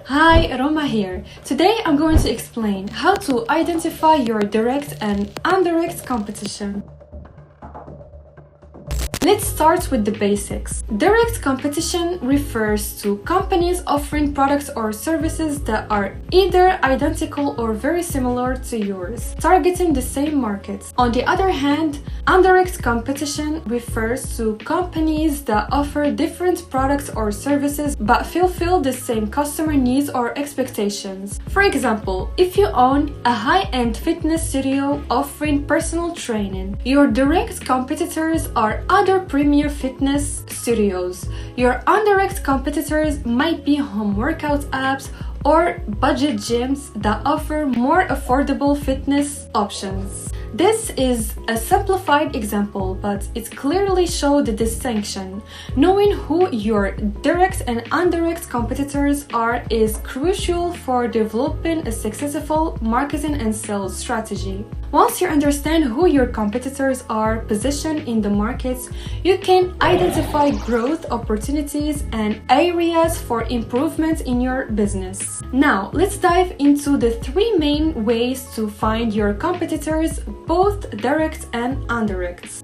Hi, Roma here. Today I'm going to explain how to identify your direct and indirect competition. Let's start with the basics. Direct competition refers to companies offering products or services that are either identical or very similar to yours, targeting the same markets. On the other hand, indirect competition refers to companies that offer different products or services but fulfill the same customer needs or expectations. For example, if you own a high-end fitness studio offering personal training, your direct competitors are other premier fitness studios. Your indirect competitors might be home workout apps or budget gyms that offer more affordable fitness options. This is a simplified example, but it clearly shows the distinction. Knowing who your direct and indirect competitors are is crucial for developing a successful marketing and sales strategy. Once you understand who your competitors are positioned in the markets, you can identify growth opportunities and areas for improvement in your business. Now, let's dive into the three main ways to find your competitors, both direct and indirect.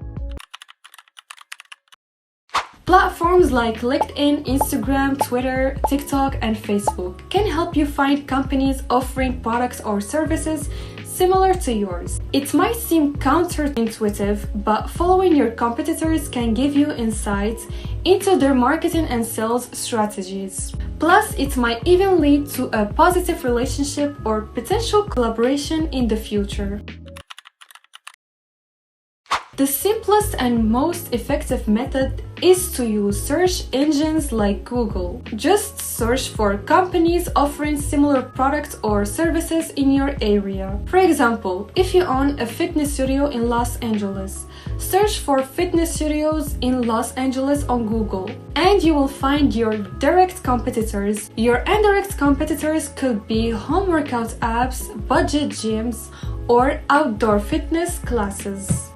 Platforms like LinkedIn, Instagram, Twitter, TikTok, and Facebook can help you find companies offering products or services similar to yours. It might seem counterintuitive, but following your competitors can give you insights into their marketing and sales strategies. Plus, it might even lead to a positive relationship or potential collaboration in the future. The simplest and most effective method is to use search engines like Google. Just search for companies offering similar products or services in your area. For example, if you own a fitness studio in Los Angeles, search for fitness studios in Los Angeles on Google, and you will find your direct competitors. Your indirect competitors could be home workout apps, budget gyms, or outdoor fitness classes.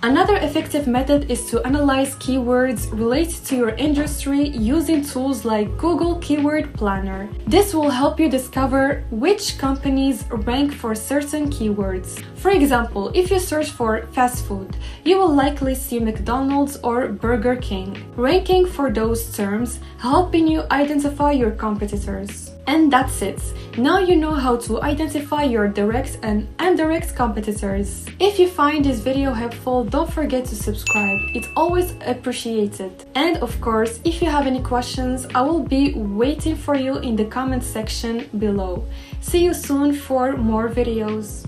Another effective method is to analyze keywords related to your industry using tools like Google Keyword Planner. This will help you discover which companies rank for certain keywords. For example, if you search for fast food, you will likely see McDonald's or Burger King ranking for those terms, helping you identify your competitors. And that's it. Now you know how to identify your direct and indirect competitors. If you find this video helpful, don't forget to subscribe. It's always appreciated. And of course, if you have any questions, I will be waiting for you in the comment section below. See you soon for more videos.